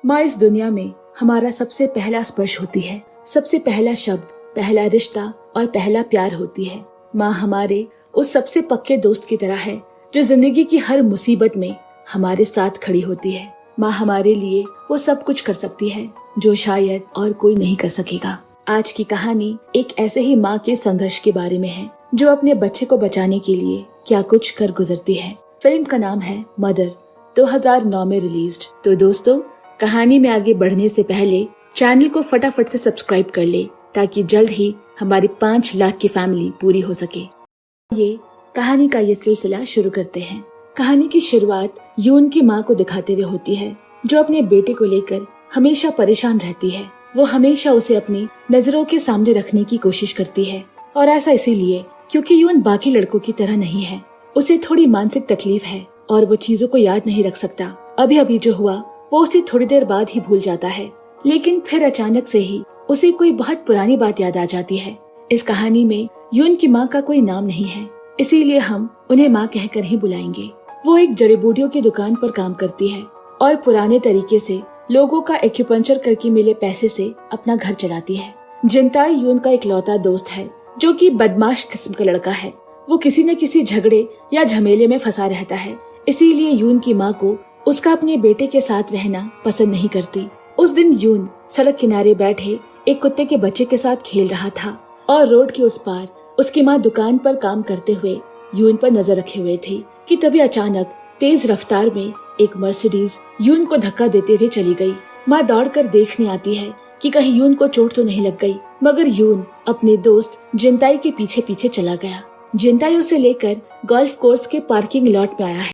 माँ इस दुनिया में हमारा सबसे पहला स्पर्श होती है, सबसे पहला शब्द, पहला रिश्ता और पहला प्यार होती है। माँ हमारे उस सबसे पक्के दोस्त की तरह है जो जिंदगी की हर मुसीबत में हमारे साथ खड़ी होती है। माँ हमारे लिए वो सब कुछ कर सकती है जो शायद और कोई नहीं कर सकेगा। आज की कहानी एक ऐसे ही माँ के संघर्ष के बारे में है जो अपने बच्चे को बचाने के लिए क्या कुछ कर गुजरती है। फिल्म का नाम है मदर, 2009 में रिलीज्ड। तो दोस्तों, कहानी में आगे बढ़ने से पहले चैनल को फटाफट से सब्सक्राइब कर ले ताकि जल्द ही हमारी 5 लाख की फैमिली पूरी हो सके। ये कहानी का ये सिलसिला शुरू करते हैं। कहानी की शुरुआत यून की माँ को दिखाते हुए होती है जो अपने बेटे को लेकर हमेशा परेशान रहती है। वो हमेशा उसे अपनी नजरों के सामने रखने की कोशिश करती है और ऐसा इसीलिए क्योंकि यून बाकी लड़कों की तरह नहीं है। उसे थोड़ी मानसिक तकलीफ है और वो चीजों को याद नहीं रख सकता। अभी अभी जो हुआ वो उसे थोड़ी देर बाद ही भूल जाता है, लेकिन फिर अचानक से ही उसे कोई बहुत पुरानी बात याद आ जाती है। इस कहानी में यून की माँ का कोई नाम नहीं है, इसीलिए हम उन्हें माँ कहकर ही बुलाएंगे। वो एक जड़ी बूटियों की दुकान पर काम करती है और पुराने तरीके से लोगों का एक्यूपंक्चर करके मिले पैसे से अपना घर चलाती है। जिनताई यून का इकलौता दोस्त है जो कि बदमाश किस्म का लड़का है। वो किसी न किसी झगड़े या झमेले में फंसा रहता है, इसीलिए यून की माँ को उसका अपने बेटे के साथ रहना पसंद नहीं करती। उस दिन यून सड़क किनारे बैठे एक कुत्ते के बच्चे के साथ खेल रहा था और रोड के उस पार उसकी माँ दुकान पर काम करते हुए यून पर नजर रखे हुए थी कि तभी अचानक तेज रफ्तार में एक मर्सिडीज यून को धक्का देते हुए चली गई। माँ दौड़कर देखने आती है कि कहीं यून को चोट तो नहीं लग गई, मगर यून अपने दोस्त जिनताई के पीछे पीछे चला गया। जिनताई उसे लेकर गोल्फ कोर्स के पार्किंग लॉट में आया है,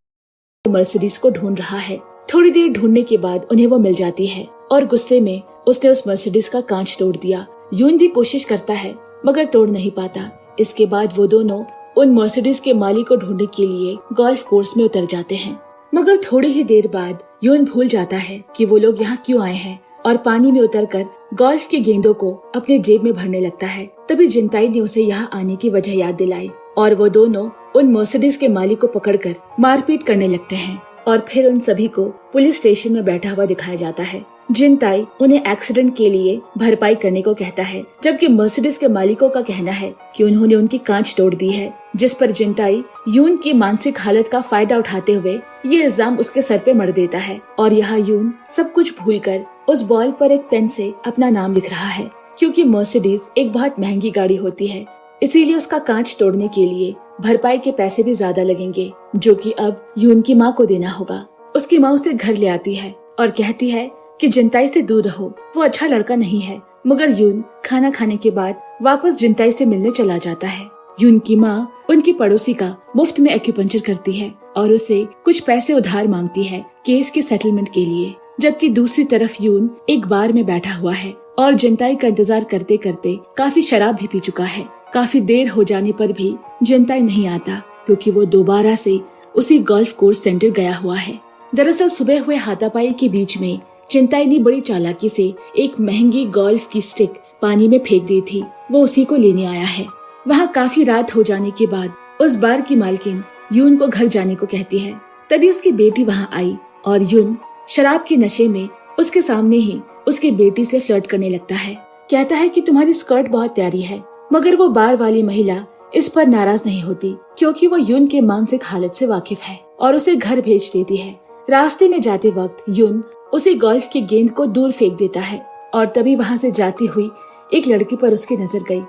मर्सिडीज को ढूंढ रहा है। थोड़ी देर ढूंढने के बाद उन्हें वो मिल जाती है और गुस्से में उसने उस मर्सिडीज का कांच तोड़ दिया। यून भी कोशिश करता है मगर तोड़ नहीं पाता। इसके बाद वो दोनों उन मर्सिडीज के मालिक को ढूंढने के लिए गोल्फ कोर्स में उतर जाते हैं, मगर थोड़ी ही देर बाद यून भूल जाता है कि वो लोग यहाँ क्यों आए हैं और पानी में उतरकर गोल्फ की गेंदों को अपने जेब में भरने लगता है। तभी जिनताई ने उसे यहाँ आने की वजह याद दिलाई और वो दोनों उन मर्सिडीज के मालिक को पकड़कर मारपीट करने लगते हैं और फिर उन सभी को पुलिस स्टेशन में बैठा हुआ दिखाया जाता है। जिनताई उन्हें एक्सीडेंट के लिए भरपाई करने को कहता है, जबकि मर्सिडीज के मालिकों का कहना है कि उन्होंने उनकी कांच तोड़ दी है, जिस पर जिनताई यून की मानसिक हालत का फायदा उठाते हुए ये इल्जाम उसके सर पे मढ़ देता है। और यहाँ यून सब कुछ भूलकर उस बॉल पर एक पेन से अपना नाम लिख रहा है, क्योंकि मर्सिडीज एक बहुत महंगी गाड़ी होती है, इसीलिए उसका कांच तोड़ने के लिए भरपाई के पैसे भी ज्यादा लगेंगे, जो कि अब यून की माँ को देना होगा। उसकी माँ उसे घर ले आती है और कहती है कि जिनताई से दूर रहो, वो अच्छा लड़का नहीं है। मगर यून खाना खाने के बाद वापस जिनताई से मिलने चला जाता है। यून की माँ उनकी पड़ोसी का मुफ्त में एक्यूपंक्चर करती है और उसे कुछ पैसे उधार मांगती है केस के सेटलमेंट के लिए, जबकि दूसरी तरफ यून एक बार में बैठा हुआ है और जिनताई का इंतजार करते करते काफी शराब भी पी चुका है। काफी देर हो जाने पर भी जिनताई नहीं आता, क्योंकि वो दोबारा से उसी गोल्फ कोर्स सेंटर गया हुआ है। दरअसल सुबह हुए हाथापाई के बीच में जिनताई ने बड़ी चालाकी से एक महंगी गोल्फ की स्टिक पानी में फेंक दी थी। वो उसी को लेने आया है। वहाँ काफी रात हो जाने के बाद उस बार की मालकिन यून को घर जाने को कहती है। तभी उसकी बेटी वहाँ आई और यून शराब के नशे में उसके सामने ही उसकी बेटी से फ्लर्ट करने लगता है। कहता है कि तुम्हारी स्कर्ट बहुत प्यारी है, मगर वो बार वाली महिला इस पर नाराज नहीं होती, क्योंकि वो यून के मानसिक हालत से वाकिफ है और उसे घर भेज देती है। रास्ते में जाते वक्त यून उसी गोल्फ की गेंद को दूर फेंक देता है और तभी वहाँ से जाती हुई एक लड़की पर उसकी नजर गई।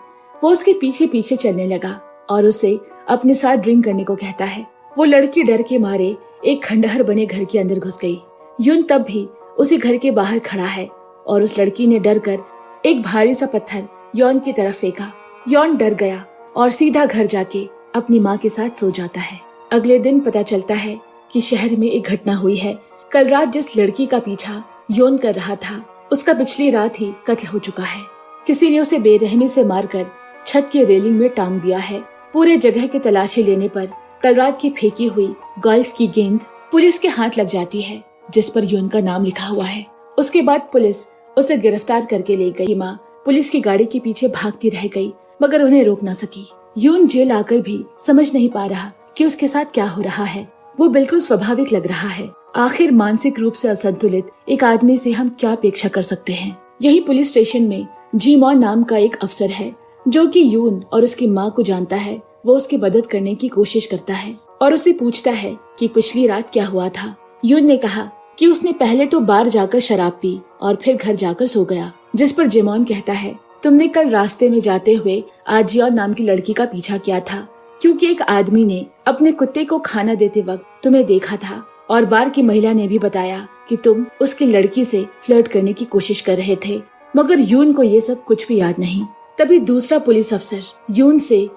वो उसके पीछे पीछे चलने लगा और उसे अपने साथ ड्रिंक करने को कहता है। वो लड़की डर के मारे एक खंडहर बने घर के अंदर घुस गई। यून तब भी उसी घर के बाहर खड़ा है और उस लड़की ने डर कर एक भारी सा पत्थर यौन की तरफ फेंका। यौन डर गया और सीधा घर जाके अपनी माँ के साथ सो जाता है। अगले दिन पता चलता है कि शहर में एक घटना हुई है। कल रात जिस लड़की का पीछा यौन कर रहा था, उसका पिछली रात ही कत्ल हो चुका है। किसी ने उसे बेरहमी से मारकर छत की रेलिंग में टांग दिया है। पूरे जगह की तलाशी लेने पर कल रात की फेंकी हुई गोल्फ की गेंद पुलिस के हाथ लग जाती है, जिस पर यौन का नाम लिखा हुआ है। उसके बाद पुलिस उसे गिरफ्तार करके ले गई। माँ पुलिस की गाड़ी के पीछे भागती रह गई, मगर उन्हें रोक ना सकी। यून जेल आकर भी समझ नहीं पा रहा कि उसके साथ क्या हो रहा है। वो बिल्कुल स्वाभाविक लग रहा है। आखिर मानसिक रूप से असंतुलित एक आदमी से हम क्या अपेक्षा कर सकते हैं। यही पुलिस स्टेशन में जीमॉन नाम का एक अफसर है जो कि यून और उसकी माँ को जानता है। वो उसकी मदद करने की कोशिश करता है और उसे पूछता है कि पिछली रात क्या हुआ था। यून ने कहा कि उसने पहले तो बार जाकर शराब पी और फिर घर जाकर सो गया, जिस पर जीमॉन कहता है तुमने कल रास्ते में जाते हुए आजियोन नाम की लड़की का पीछा किया था, क्योंकि एक आदमी ने अपने कुत्ते को खाना देते वक्त तुम्हें देखा था और बार की महिला ने भी बताया कि तुम उसकी लड़की से फ्लर्ट करने की कोशिश कर रहे थे। मगर यून को ये सब कुछ भी याद नहीं। तभी दूसरा पुलिस अफसर यून से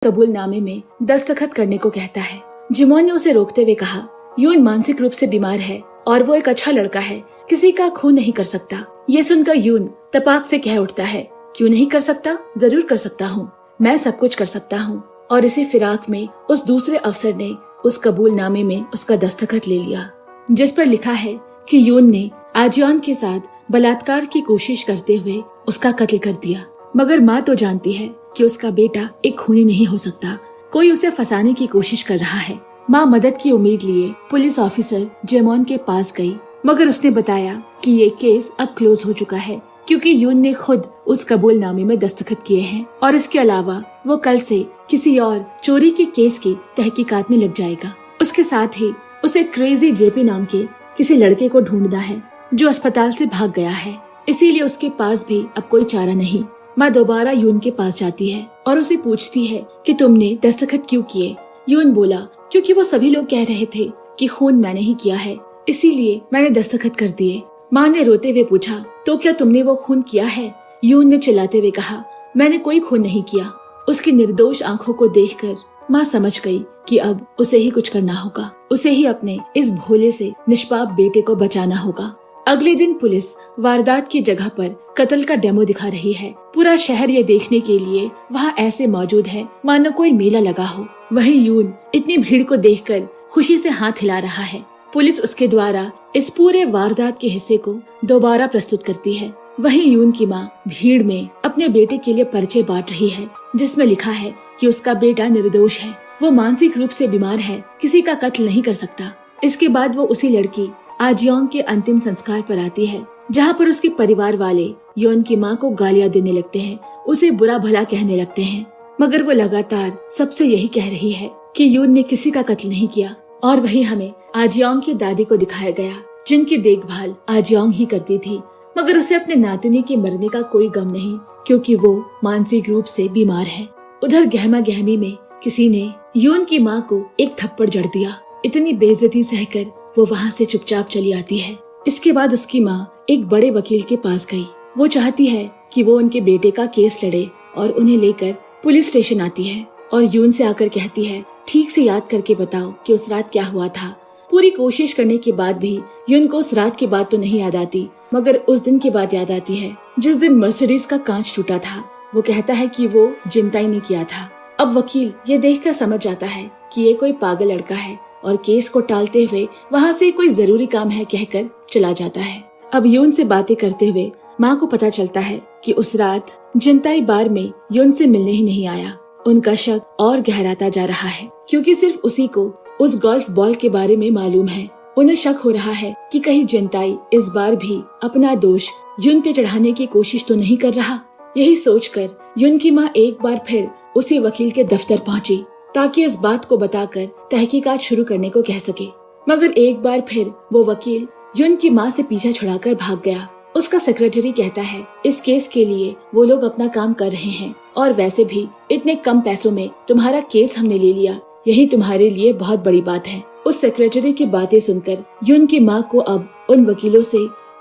कबूलनामे में दस्तखत करने को कहता है। जीमॉन ने उसे रोकते हुए कहा, यून मानसिक रूप से बीमार है और वो एक अच्छा लड़का है, किसी का खून नहीं कर सकता। ये सुनकर यून तपाक से कह उठता है, क्यों नहीं कर सकता? जरूर कर सकता हूँ, मैं सब कुछ कर सकता हूँ। और इसी फिराक में उस दूसरे अफसर ने उस कबूलनामे में उसका दस्तखत ले लिया, जिस पर लिखा है कि यून ने आजियोन के साथ बलात्कार की कोशिश करते हुए उसका कत्ल कर दिया। मगर माँ तो जानती है कि उसका बेटा एक खूनी नहीं हो सकता, कोई उसे फंसाने की कोशिश कर रहा है। माँ मदद की उम्मीद लिए पुलिस ऑफिसर जेमॉन के पास गई, मगर उसने बताया कि ये केस अब क्लोज हो चुका है, क्योंकि यून ने खुद उस कबूलनामे में दस्तखत किए हैं और इसके अलावा वो कल से किसी और चोरी के केस की तहकीकात में लग जाएगा। उसके साथ ही उसे क्रेजी जेपी नाम के किसी लड़के को ढूंढना है जो अस्पताल से भाग गया है, इसीलिए उसके पास भी अब कोई चारा नहीं। माँ दोबारा यून के पास जाती है और उसे पूछती है कि तुमने दस्तखत क्यों किए? यून बोला, क्योंकि वो सभी लोग कह रहे थे कि खून मैंने ही किया है, इसीलिए मैंने दस्तखत कर दिए। माँ ने रोते हुए पूछा, तो क्या तुमने वो खून किया है? यून ने चिल्लाते हुए कहा, मैंने कोई खून नहीं किया। उसकी निर्दोष आंखों को देखकर माँ समझ गई कि अब उसे ही कुछ करना होगा, उसे ही अपने इस भोले से निष्पाप बेटे को बचाना होगा। अगले दिन पुलिस वारदात की जगह पर कत्ल का डेमो दिखा रही है। पूरा शहर ये देखने के लिए वहाँ ऐसे मौजूद है मानो कोई मेला लगा हो। वही यून इतनी भीड़ को देखकर खुशी से हाथ हिला रहा है। पुलिस उसके द्वारा इस पूरे वारदात के हिस्से को दोबारा प्रस्तुत करती है। वही यून की माँ भीड़ में अपने बेटे के लिए पर्चे बांट रही है, जिसमें लिखा है कि उसका बेटा निर्दोष है, वो मानसिक रूप से बीमार है, किसी का कत्ल नहीं कर सकता। इसके बाद वो उसी लड़की आजियोंग के अंतिम संस्कार पर आती है, जहाँ पर उसके परिवार वाले यून की माँ को गालियाँ देने लगते हैं, उसे बुरा भला कहने लगते हैं। मगर वो लगातार सबसे यही कह रही है कि यून ने किसी का कत्ल नहीं किया। और वही हमें आजियोंग की दादी को दिखाया गया, जिनकी देखभाल आजियोंग ही करती थी। मगर उसे अपने नातिनी के मरने का कोई गम नहीं, क्योंकि वो मानसिक रूप से बीमार है। उधर गहमा गहमी में किसी ने यून की माँ को एक थप्पड़ जड़ दिया। इतनी बेइज्जती सहकर वो वहाँ से चुपचाप चली आती है। इसके बाद उसकी माँ एक बड़े वकील के पास गई। वो चाहती है कि वो उनके बेटे का केस लड़े और उन्हें लेकर पुलिस स्टेशन आती है और यून से आकर कहती है, ठीक से याद करके बताओ कि उस रात क्या हुआ था। पूरी कोशिश करने के बाद भी यून को उस रात की बात तो नहीं याद आती, मगर उस दिन की बात याद आती है जिस दिन मर्सिडीज का कांच टूटा था। वो कहता है कि वो जिंदा ही नहीं किया था। अब वकील ये देखकर समझ जाता है कि ये कोई पागल लड़का है और केस को टालते हुए वहाँ से कोई जरूरी काम है कहकर चला जाता है। अब यून से बातें करते हुए माँ को पता चलता है कि उस रात जिंताई बार में यून से मिलने ही नहीं आया। उनका शक और गहराता जा रहा है, क्योंकि सिर्फ उसी को उस गोल्फ बॉल के बारे में मालूम है। उन्हें शक हो रहा है कि कहीं जिंताई इस बार भी अपना दोष यून पे चढ़ाने की कोशिश तो नहीं कर रहा। यही सोचकर यून की माँ एक बार फिर उसी वकील के दफ्तर पहुंची, ताकि इस बात को बताकर तहकीकात शुरू करने को कह सके। मगर एक बार फिर वो वकील यून की माँ से पीछा छुड़ाकर भाग गया। उसका सेक्रेटरी कहता है, इस केस के लिए वो लोग अपना काम कर रहे हैं और वैसे भी इतने कम पैसों में तुम्हारा केस हमने ले लिया, यही तुम्हारे लिए बहुत बड़ी बात है। उस सेक्रेटरी की बातें सुनकर यून की माँ को अब उन वकीलों से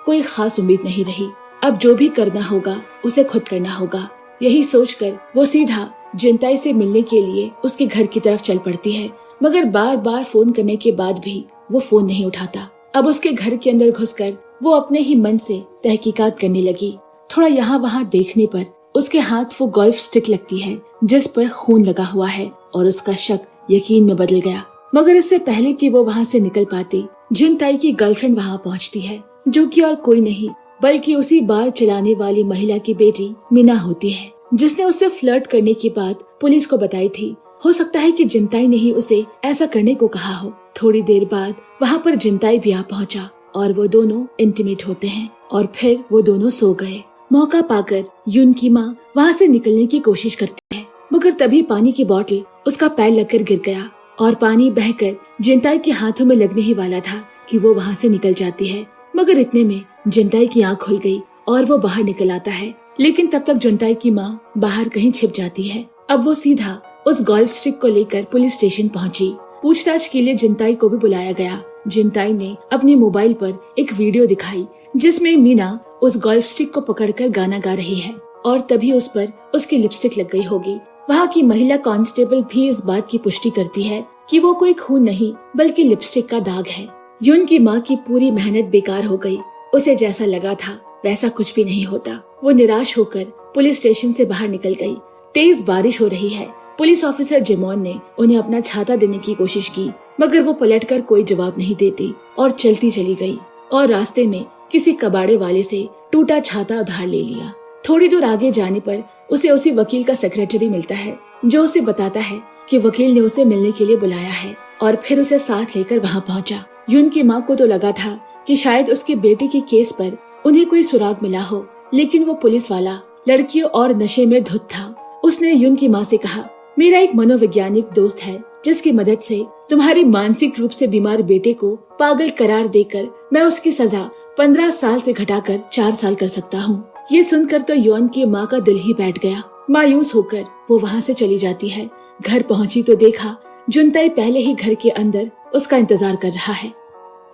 कोई खास उम्मीद नहीं रही। अब जो भी करना होगा उसे खुद करना होगा। यही सोचकर वो सीधा जिंताई से मिलने के लिए उसके घर की तरफ चल पड़ती है, मगर बार बार फोन करने के बाद भी वो फोन नहीं उठाता। अब उसके घर के अंदर घुसकर वो अपने ही मन से तहकीकात करने लगी। थोड़ा यहाँ वहाँ देखने पर उसके हाथ वो गोल्फ स्टिक लगती है जिस पर खून लगा हुआ है और उसका शक यकीन में बदल गया। मगर इससे पहले कि वो वहाँ से निकल पाती, जिनताई की गर्लफ्रेंड वहाँ पहुँचती है, जो कि और कोई नहीं बल्कि उसी बार चलाने वाली महिला की बेटी मीना होती है, जिसने उससे फ्लर्ट करने की बात पुलिस को बताई थी। हो सकता है कि जिनताई ने ही उसे ऐसा करने को कहा हो। थोड़ी देर बाद वहाँ पर जिनताई भी आ पहुँचा और वो दोनों इंटीमेट होते हैं और फिर वो दोनों सो गए। मौका पाकर यून की माँ वहाँ से निकलने की कोशिश करती है, मगर तभी पानी की बोतल उसका पैर लगकर गिर गया और पानी बहकर जिनताई के हाथों में लगने ही वाला था कि वो वहाँ से निकल जाती है। मगर इतने में जिनताई की आँख खुल गई और वो बाहर निकल आता है, लेकिन तब तक जिनताई की माँ बाहर कहीं छिप जाती है। अब वो सीधा उस गोल्फ स्टिक को लेकर पुलिस स्टेशन पहुंची। पूछताछ के लिए जिनताई को भी बुलाया गया। जिनताई ने अपने मोबाइल पर एक वीडियो दिखाई जिसमें मीना उस गोल्फ स्टिक को पकड़कर गाना गा रही है और तभी उस पर उसकी लिपस्टिक लग गई होगी। वहाँ की महिला कांस्टेबल भी इस बात की पुष्टि करती है कि वो कोई खून नहीं बल्कि लिपस्टिक का दाग है। यून की माँ की पूरी मेहनत बेकार हो गई। उसे जैसा लगा था वैसा कुछ भी नहीं होता। वो निराश होकर पुलिस स्टेशन से बाहर निकल गई। तेज बारिश हो रही है। पुलिस ऑफिसर जिमोन ने उन्हें अपना छाता देने की कोशिश की, मगर वो पलटकर कोई जवाब नहीं देती और चलती चली गई और रास्ते में किसी कबाड़े वाले से टूटा छाता उधार ले लिया। थोड़ी दूर आगे जाने पर उसे उसी वकील का सेक्रेटरी मिलता है, जो उसे बताता है कि वकील ने उसे मिलने के लिए बुलाया है और फिर उसे साथ लेकर वहाँ पहुँचा। यून की माँ को तो लगा था कि शायद उसके बेटे के केस पर उन्हें कोई सुराग मिला हो, लेकिन वो पुलिस वाला लड़कियों और नशे में धुत था। उसने यून की माँ से कहा, मेरा एक मनोवैज्ञानिक दोस्त है जिसकी मदद से तुम्हारे मानसिक रूप से बीमार बेटे को पागल करार देकर मैं उसकी सजा 15 साल से घटाकर 4 साल कर सकता हूँ। ये सुनकर तो यून की माँ का दिल ही बैठ गया। मायूस होकर वो वहाँ से चली जाती है। घर पहुँची तो देखा जुनताई पहले ही घर के अंदर उसका इंतजार कर रहा है।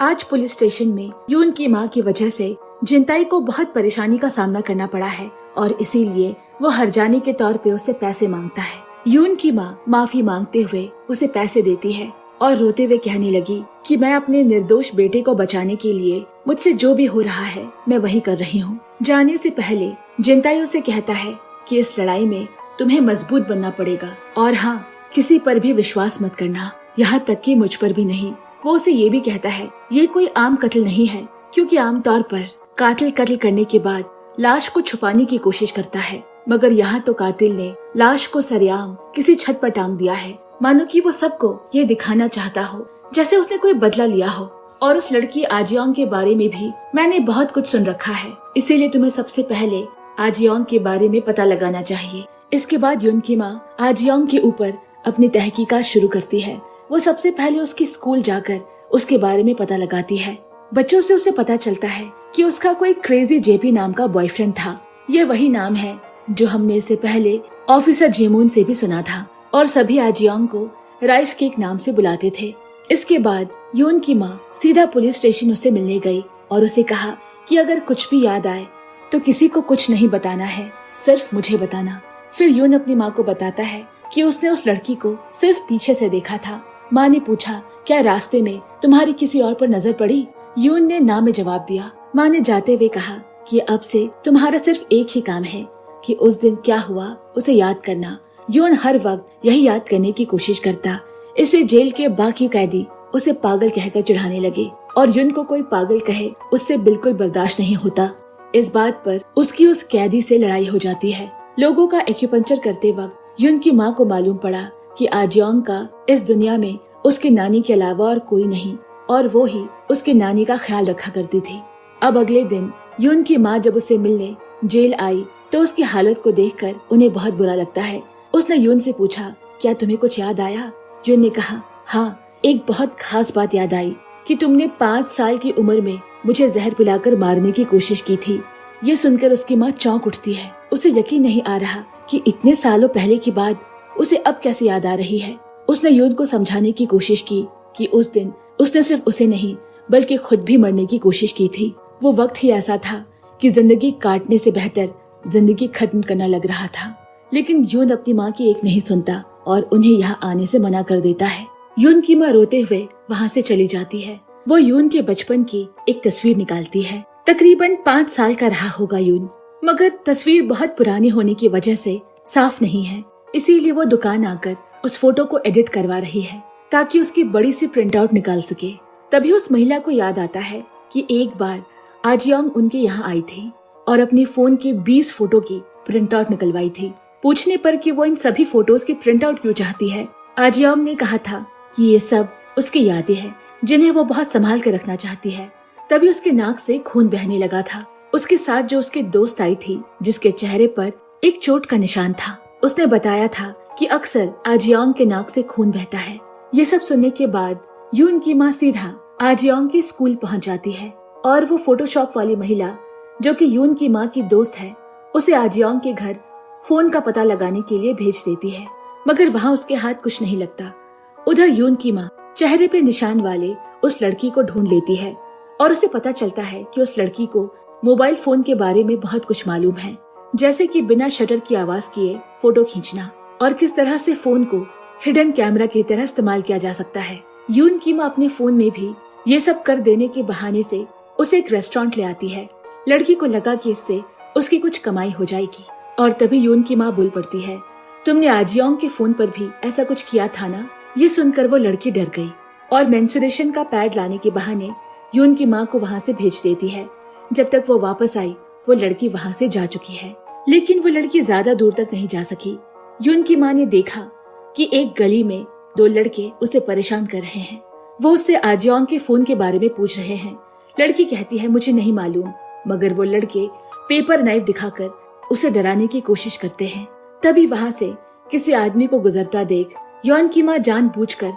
आज पुलिस स्टेशन में यून की माँ की वजह से जिनताई को बहुत परेशानी का सामना करना पड़ा है और इसीलिए वो हर्जाने के तौर पे उससे पैसे मांगता है। यून की माँ माफी मांगते हुए उसे पैसे देती है और रोते हुए कहने लगी कि मैं अपने निर्दोष बेटे को बचाने के लिए मुझसे जो भी हो रहा है मैं वही कर रही हूँ। जाने से पहले जिनताई उसे कहता है कि इस लड़ाई में तुम्हें मजबूत बनना पड़ेगा और हाँ, किसी पर भी विश्वास मत करना, यहाँ तक कि मुझ पर भी नहीं। वो उसे ये भी कहता है ये कोई आम कत्ल नहीं है, क्योंकि आमतौर पर कातिल कत्ल करने के बाद लाश को छुपाने की कोशिश करता है, मगर यहाँ तो कातिल ने लाश को सरेआम किसी छत पर टांग दिया है, मानो कि वो सबको ये दिखाना चाहता हो जैसे उसने कोई बदला लिया हो। और उस लड़की आजियोंग के बारे में भी मैंने बहुत कुछ सुन रखा है, इसीलिए तुम्हें सबसे पहले आजियोंग के बारे में पता लगाना चाहिए। इसके बाद यून की माँ आजियोंग के ऊपर अपनी तहकीकात शुरू करती है। वो सबसे पहले उसके स्कूल जाकर उसके बारे में पता लगाती है। बच्चों से उसे पता चलता है कि उसका कोई क्रेजी जेपी नाम का बॉयफ्रेंड था। ये वही नाम है जो हमने इससे पहले ऑफिसर जेमून से भी सुना था और सभी आजियोंग को राइस केक नाम से बुलाते थे। इसके बाद यून की माँ सीधा पुलिस स्टेशन उसे मिलने गई और उसे कहा कि अगर कुछ भी याद आए तो किसी को कुछ नहीं बताना है, सिर्फ मुझे बताना। फिर यून अपनी माँ को बताता है कि उसने उस लड़की को सिर्फ पीछे से देखा था। माँ ने पूछा, क्या रास्ते में तुम्हारी किसी और पर नजर पड़ी? यून ने ना में जवाब दिया। माँ ने जाते हुए कहा कि अब से तुम्हारा सिर्फ एक ही काम है कि उस दिन क्या हुआ उसे याद करना। यून हर वक्त यही याद करने की कोशिश करता। इसे जेल के बाकी कैदी उसे पागल कहकर चिढ़ाने लगे और यून को कोई पागल कहे उससे बिल्कुल बर्दाश्त नहीं होता। इस बात पर उसकी उस कैदी से लड़ाई हो जाती है। लोगों का एक्यूपंक्चर करते वक्त यून की माँ को मालूम पड़ा कि आजियोंग का इस दुनिया में उसकी नानी के अलावा और कोई नहीं और वो ही उसकी नानी का ख्याल रखा करती थी। अब अगले दिन यून की माँ जब उससे मिलने जेल आई तो उसकी हालत को देखकर उन्हें बहुत बुरा लगता है। उसने यून से पूछा, क्या तुम्हें कुछ याद आया? यून ने कहा, हाँ, एक बहुत खास बात याद आई कि तुमने 5 साल की उम्र में मुझे जहर पिलाकर मारने की कोशिश की थी। ये सुनकर उसकी माँ चौंक उठती है। उसे यकीन नहीं आ रहा कि इतने सालों पहले की बात उसे अब कैसे याद आ रही है। उसने यून को समझाने की कोशिश की कि उस दिन उसने सिर्फ उसे नहीं बल्कि खुद भी मरने की कोशिश की थी। वो वक्त ही ऐसा था कि जिंदगी काटने से बेहतर जिंदगी खत्म करना लग रहा था। लेकिन यून अपनी माँ की एक नहीं सुनता और उन्हें यहाँ आने से मना कर देता है। यून की माँ रोते हुए वहाँ से चली जाती है। वो यून के बचपन की एक तस्वीर निकालती है। तकरीबन 5 साल का रहा होगा यून, मगर तस्वीर बहुत पुरानी होने की वजह से साफ नहीं है। इसीलिए वो दुकान आकर उस फोटो को एडिट करवा रही है ताकि उसकी बड़ी सी प्रिंट आउट निकाल सके। तभी उस महिला को याद आता है कि एक बार आजियोंग उनके यहाँ आई थी और अपनी फोन के 20 फोटो की प्रिंट आउट निकलवाई थी। पूछने पर कि वो इन सभी फोटोज की प्रिंट आउट क्यों चाहती है, आजियोंग ने कहा था कि ये सब उसकी यादें हैं जिन्हें वो बहुत संभाल कर रखना चाहती है। तभी उसके नाक से खून बहने लगा था। उसके साथ जो उसकी दोस्त आई थी, जिसके चेहरे पर एक चोट का निशान था, उसने बताया था कि अक्सर आजियांग के नाक से खून बहता है। ये सब सुनने के बाद यून की माँ सीधा आजियांग के स्कूल पहुंच जाती है और वो फोटोशॉप वाली महिला जो कि यून की माँ की दोस्त है, उसे आजियांग के घर फोन का पता लगाने के लिए भेज देती है। मगर वहाँ उसके हाथ कुछ नहीं लगता। उधर यून की माँ चेहरे पे निशान वाले उस लड़की को ढूंढ लेती है और उसे पता चलता है कि उस लड़की को मोबाइल फोन के बारे में बहुत कुछ मालूम है, जैसे कि बिना शटर की आवाज किए फोटो खींचना और किस तरह से फोन को हिडन कैमरा की तरह इस्तेमाल किया जा सकता है। यून की माँ अपने फोन में भी ये सब कर देने के बहाने से उसे एक रेस्टोरेंट ले आती है। लड़की को लगा कि इससे उसकी कुछ कमाई हो जाएगी और तभी यून की माँ बोल पड़ती है, तुमने आजियांग के फोन पर भी ऐसा कुछ किया था ना। ये सुनकर वो लड़की डर गई और मेंस्ट्रुएशन का पैड लाने के बहाने यून की माँ को वहाँ से भेज देती है। जब तक वो वापस आई वो लड़की वहाँ से जा चुकी है, लेकिन वो लड़की ज्यादा दूर तक नहीं जा सकी। यून की माँ ने देखा कि एक गली में दो लड़के उसे परेशान कर रहे हैं। वो उससे आजियांग के फोन के बारे में पूछ रहे हैं। लड़की कहती है मुझे नहीं मालूम, मगर वो लड़के पेपर नाइफ दिखाकर उसे डराने की कोशिश करते हैं। तभी वहाँ से किसी आदमी को गुजरता देख यून की माँ जानबूझकर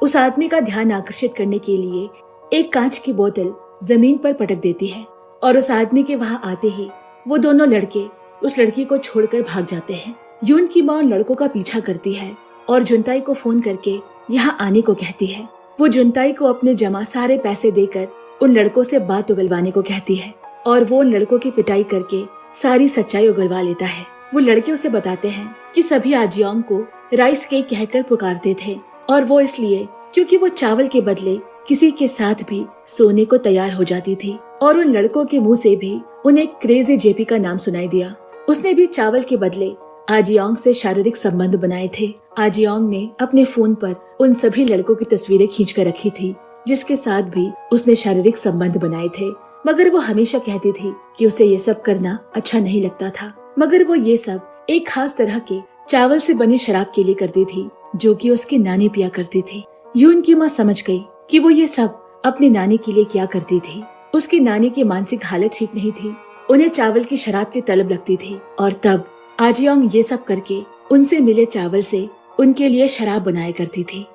उस आदमी का ध्यान आकर्षित करने के लिए एक कांच की बोतल जमीन पर पटक देती है और उस आदमी के वहाँ आते ही वो दोनों लड़के उस लड़की को छोड़कर भाग जाते हैं। यून की माँ उन लड़कों का पीछा करती है और जुनताई को फोन करके यहाँ आने को कहती है। वो जुनताई को अपने जमा सारे पैसे देकर उन लड़कों से बात उगलवाने को कहती है और वो उन लड़कों की पिटाई करके सारी सच्चाई उगलवा लेता है। वो लड़के उसे बताते हैं कि सभी आजियांग को राइस केक कहकर पुकारते थे और वो इसलिए क्योंकि वो चावल के बदले किसी के साथ भी सोने को तैयार हो जाती थी। और उन लड़कों के मुंह से भी उन्हें क्रेजी जेपी का नाम सुनाई दिया। उसने भी चावल के बदले आजियांग से शारीरिक संबंध बनाए थे। आजियांग ने अपने फोन पर उन सभी लड़कों की तस्वीरें खींच कर रखी थी जिसके साथ भी उसने शारीरिक संबंध बनाए थे, मगर वो हमेशा कहती थी कि उसे ये सब करना अच्छा नहीं लगता था। मगर वो ये सब एक खास तरह के चावल से बनी शराब के लिए करती थी जो कि उसकी नानी पिया करती थी। यून की माँ समझ गई कि वो ये सब अपनी नानी के लिए क्या करती थी। उसकी नानी की मानसिक हालत ठीक नहीं थी, उन्हें चावल की शराब की तलब लगती थी और तब आजियांग ये सब करके उनसे मिले चावल से उनके लिए शराब बनाया करती थी।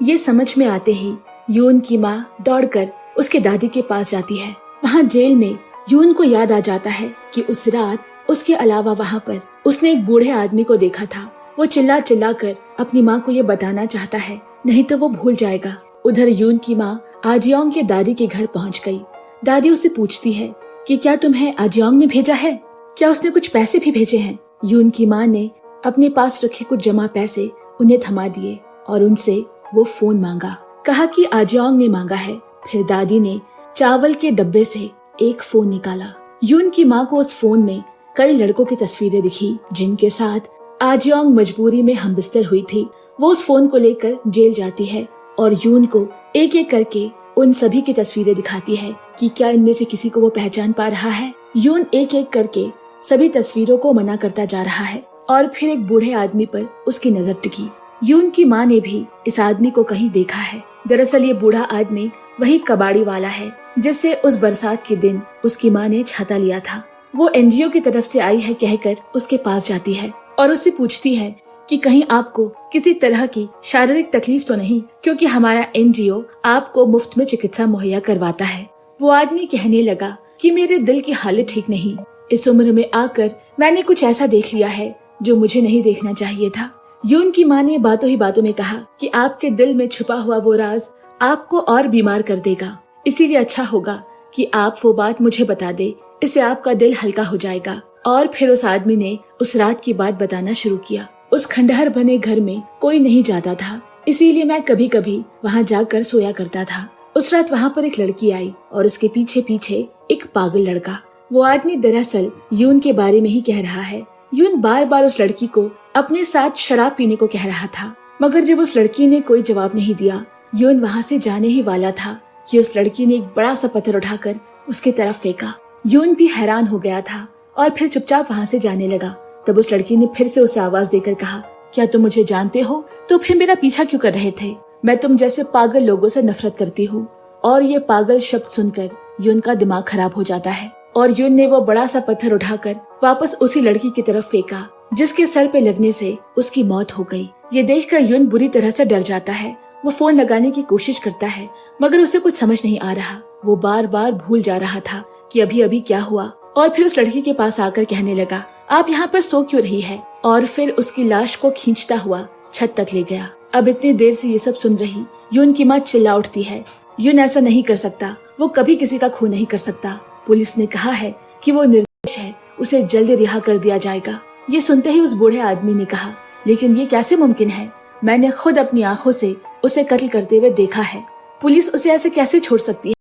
ये समझ में आते ही यून की माँ दौड़कर उसके दादी के पास जाती है। वहाँ जेल में यून को याद आ जाता है कि उस रात उसके अलावा वहाँ पर उसने एक बूढ़े आदमी को देखा था। वो चिल्ला चिल्ला कर अपनी माँ को ये बताना चाहता है, नहीं तो वो भूल जाएगा। उधर यून की माँ आजियांग के दादी के घर पहुँच गई। दादी उसे पूछती है कि क्या तुम्हें आजियांग ने भेजा है, क्या उसने कुछ पैसे भी भेजे हैं। यून की माँ ने अपने पास रखे कुछ जमा पैसे उन्हें थमा दिए और उनसे वो फोन मांगा। कहा कि आजियांग ने मांगा है। फिर दादी ने चावल के डब्बे से एक फोन निकाला। यून की माँ को उस फोन में कई लड़कों की तस्वीरें दिखी जिनके साथ आजियांग मजबूरी में हमबिस्तर हुई थी। वो उस फोन को लेकर जेल जाती है और यून को एक एक करके उन सभी की तस्वीरें दिखाती है कि क्या इनमें से किसी को वो पहचान पा रहा है। यून एक एक करके सभी तस्वीरों को मना करता जा रहा है और फिर एक बूढ़े आदमी पर उसकी नजर टिकी। यून की माँ ने भी इस आदमी को कहीं देखा है। दरअसल ये बूढ़ा आदमी वही कबाड़ी वाला है जिससे उस बरसात के दिन उसकी माँ ने छाता लिया था। वो एनजीओ की तरफ से आई है कहकर उसके पास जाती है और उससे पूछती है कि कहीं आपको किसी तरह की शारीरिक तकलीफ तो नहीं, क्योंकि हमारा एनजीओ आपको मुफ्त में चिकित्सा मुहैया करवाता है। वो आदमी कहने लगा कि मेरे दिल की हालत ठीक नहीं, इस उम्र में आकर मैंने कुछ ऐसा देख लिया है जो मुझे नहीं देखना चाहिए था। यून की माँ ने बातों ही बातों में कहा कि आपके दिल में छुपा हुआ वो राज आपको और बीमार कर देगा, इसीलिए अच्छा होगा कि आप वो बात मुझे बता दे, इससे आपका दिल हल्का हो जाएगा। और फिर उस आदमी ने उस रात की बात बताना शुरू किया। उस खंडहर बने घर में कोई नहीं जाता था, इसीलिए मैं कभी कभी वहाँ जाकर सोया करता था। उस रात वहाँ पर एक लड़की आई और उसके पीछे पीछे एक पागल लड़का। वो आदमी दरअसल यून के बारे में ही कह रहा है। यून बार बार उस लड़की को अपने साथ शराब पीने को कह रहा था, मगर जब उस लड़की ने कोई जवाब नहीं दिया, यून वहाँ से जाने ही वाला था कि उस लड़की ने एक बड़ा सा पत्थर उठाकर उसकी तरफ फेंका। यून भी हैरान हो गया था और फिर चुपचाप वहाँ से जाने लगा। तब उस लड़की ने फिर से उसे आवाज देकर कहा, क्या तुम मुझे जानते हो? तो फिर मेरा पीछा क्यों कर रहे थे? मैं तुम जैसे पागल लोगों से नफरत करती हूँ। और ये पागल शब्द सुनकर यून का दिमाग खराब हो जाता है और यून ने वो बड़ा सा पत्थर उठाकर वापस उसी लड़की की तरफ फेंका जिसके सर पे लगने से उसकी मौत हो गई। ये देखकर यून बुरी तरह से डर जाता है। वो फोन लगाने की कोशिश करता है मगर उसे कुछ समझ नहीं आ रहा। वो बार बार भूल जा रहा था कि अभी अभी क्या हुआ और फिर उस लड़की के पास आकर कहने लगा, आप यहाँ पर सो क्यों रही है? और फिर उसकी लाश को खींचता हुआ छत तक ले गया। अब इतनी देर से ये सब सुन रही यून की माँ चिल्ला उठती है, यून ऐसा नहीं कर सकता, वो कभी किसी का खून नहीं कर सकता। पुलिस ने कहा है कि वो निर्दोष है, उसे जल्दी रिहा कर दिया जाएगा। ये सुनते ही उस बूढ़े आदमी ने कहा, लेकिन ये कैसे मुमकिन है? मैंने खुद अपनी आंखों से उसे कत्ल करते हुए देखा है। पुलिस उसे ऐसे कैसे छोड़ सकती है?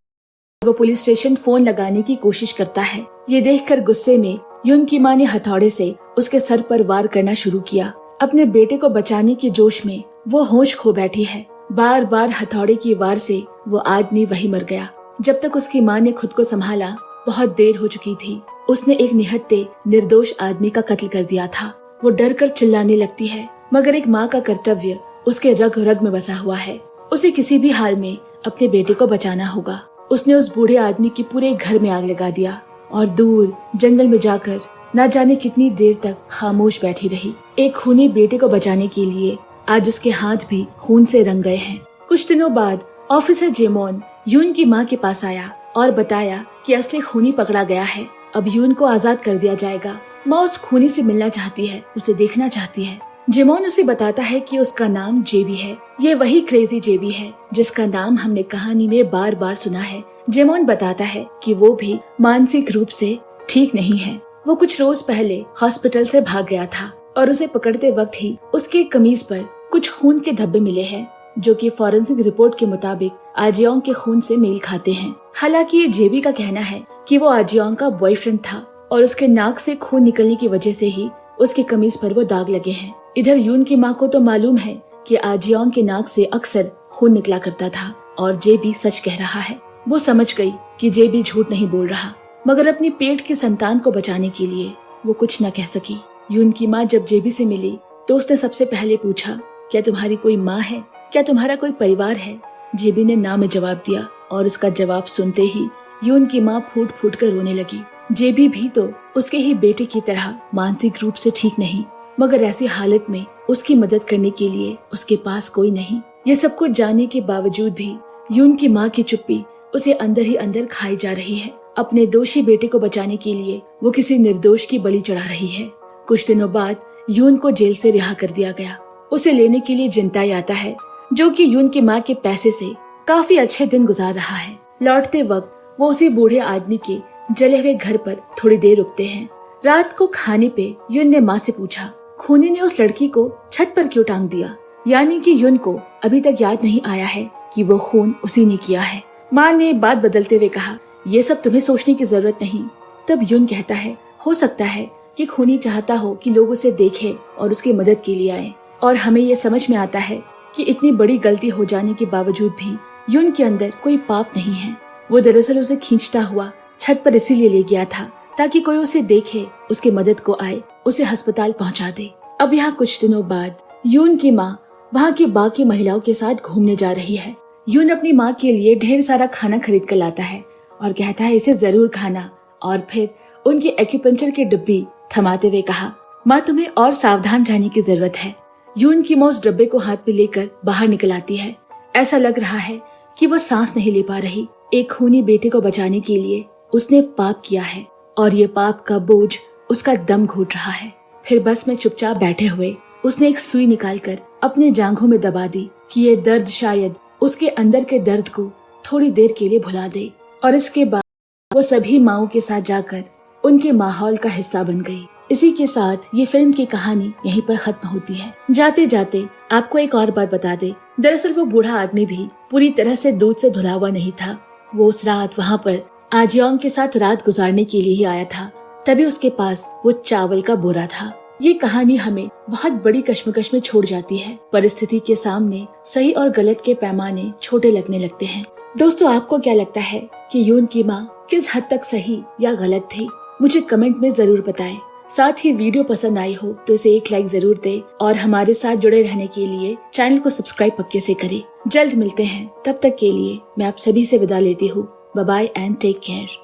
वो पुलिस स्टेशन फोन लगाने की कोशिश करता है। ये देखकर गुस्से में यून की माँ ने हथौड़े से उसके सर पर वार करना शुरू किया। अपने बेटे को बचाने के जोश में वो होश खो बैठी है। बार बार हथौड़े की वार से वो आदमी वही मर गया। जब तक उसकी माँ ने खुद को संभाला बहुत देर हो चुकी थी। उसने एक निहत्थे निर्दोष आदमी का कत्ल कर दिया था। वो डर कर चिल्लाने लगती है मगर एक माँ का कर्तव्य उसके रग रग में बसा हुआ है। उसे किसी भी हाल में अपने बेटे को बचाना होगा। उसने उस बूढ़े आदमी के पूरे घर में आग लगा दिया और दूर जंगल में जाकर न जाने कितनी देर तक खामोश बैठी रही। एक खूनी बेटे को बचाने के लिए आज उसके हाथ भी खून से रंग गए हैं। कुछ दिनों बाद ऑफिसर जेमोन यून की माँ के पास आया और बताया कि असली खूनी पकड़ा गया है। अब यून को आजाद कर दिया जाएगा। माँ उस खूनी से मिलना चाहती है, उसे देखना चाहती है। जेमोन उसे बताता है कि उसका नाम जेबी है। ये वही क्रेजी जेबी है जिसका नाम हमने कहानी में बार बार सुना है। जेमोन बताता है कि वो भी मानसिक रूप से ठीक नहीं है। वो कुछ रोज पहले हॉस्पिटल से भाग गया था और उसे पकड़ते वक्त ही उसके कमीज पर कुछ खून के धब्बे मिले हैं जो कि फॉरेंसिक रिपोर्ट के मुताबिक आजियोंग के खून से मेल खाते हैं। हालांकि ये जेबी का कहना है कि वो आजियोंग का बॉयफ्रेंड था और उसके नाक से खून निकलने की वजह से ही उसकी कमीज पर वो दाग लगे हैं। इधर यून की माँ को तो मालूम है कि आजियोंग के नाक से अक्सर खून निकला करता था और जेबी सच कह रहा है। वो समझ गई कि जेबी झूठ नहीं बोल रहा मगर अपनी पेट की संतान को बचाने के लिए वो कुछ न कह सकी। यून की माँ जब जेबी से मिली तो उसने सबसे पहले पूछा, क्या तुम्हारी कोई माँ है? क्या तुम्हारा कोई परिवार है? जेबी ने ना में जवाब दिया और उसका जवाब सुनते ही यून की माँ फूट फूट कर रोने लगी। जेबी भी तो उसके ही बेटे की तरह मानसिक रूप से ठीक नहीं मगर ऐसी हालत में उसकी मदद करने के लिए उसके पास कोई नहीं। ये सब कुछ जानने के बावजूद भी यून की माँ की चुप्पी उसे अंदर ही अंदर खाई जा रही है। अपने दोषी बेटे को बचाने के लिए वो किसी निर्दोष की बलि चढ़ा रही है। कुछ दिनों बाद यून को जेल से रिहा कर दिया गया। उसे लेने के लिए जिंताई आता है जो कि यून की माँ के पैसे से काफी अच्छे दिन गुजार रहा है। लौटते वक्त वो उसी बूढ़े आदमी के जले हुए घर पर थोड़ी देर रुकते हैं। रात को खाने पे यून ने माँ से पूछा, खूनी ने उस लड़की को छत पर क्यों टांग दिया? यानी कि यून को अभी तक याद नहीं आया है कि वो खून उसी ने किया है। माँ ने बात बदलते हुए कहा, ये सब तुम्हें सोचने की जरूरत नहीं। तब यून कहता है, हो सकता है कि खूनी चाहता हो कि लोग उसे देखें और उसकी मदद के लिए आए। और हमें ये समझ में आता है कि इतनी बड़ी गलती हो जाने के बावजूद भी यून के अंदर कोई पाप नहीं है। वो दरअसल उसे खींचता हुआ छत पर इसीलिए ले गया था ताकि कोई उसे देखे, उसकी मदद को आए, उसे अस्पताल पहुंचा दे। अब यहाँ कुछ दिनों बाद यून की माँ वहाँ की बाकी महिलाओं के साथ घूमने जा रही है। यून अपनी माँ के लिए ढेर सारा खाना खरीद कर लाता है और कहता है इसे जरूर खाना। और फिर उनकी एक्यूपंक्चर की डिब्बी थमाते हुए कहा, माँ तुम्हें और सावधान रहने की जरूरत है। यून की माँ उस डब्बे को हाथ में लेकर बाहर निकल आती है। ऐसा लग रहा है कि वो सांस नहीं ले पा रही। एक खूनी बेटे को बचाने के लिए उसने पाप किया है और ये पाप का बोझ उसका दम घुट रहा है। फिर बस में चुपचाप बैठे हुए उसने एक सुई निकालकर अपने जांघों में दबा दी कि ये दर्द शायद उसके अंदर के दर्द को थोड़ी देर के लिए भुला दे। और इसके बाद वो सभी माँओं के साथ जाकर उनके माहौल का हिस्सा बन गई। इसी के साथ ये फिल्म की कहानी यहीं पर खत्म होती है। जाते जाते आपको एक और बात बता दे, दरअसल वो बूढ़ा आदमी भी पूरी तरह से दूध से धुला हुआ नहीं था। वो उस रात वहाँ पर आजियोंग के साथ रात गुजारने के लिए ही आया था। तभी उसके पास वो चावल का बोरा था। ये कहानी हमें बहुत बड़ी कश्मकश में छोड़ जाती है। परिस्थिति के सामने सही और गलत के पैमाने छोटे लगने लगते हैं। दोस्तों, आपको क्या लगता है कि यून की माँ किस हद तक सही या गलत थी? मुझे कमेंट में जरूर बताएं। साथ ही वीडियो पसंद आई हो तो इसे एक लाइक जरूर दें और हमारे साथ जुड़े रहने के लिए चैनल को सब्सक्राइब पक्के से करें। जल्द मिलते हैं, तब तक के लिए मैं आप सभी से विदा लेती हूँ। Bye bye and take care.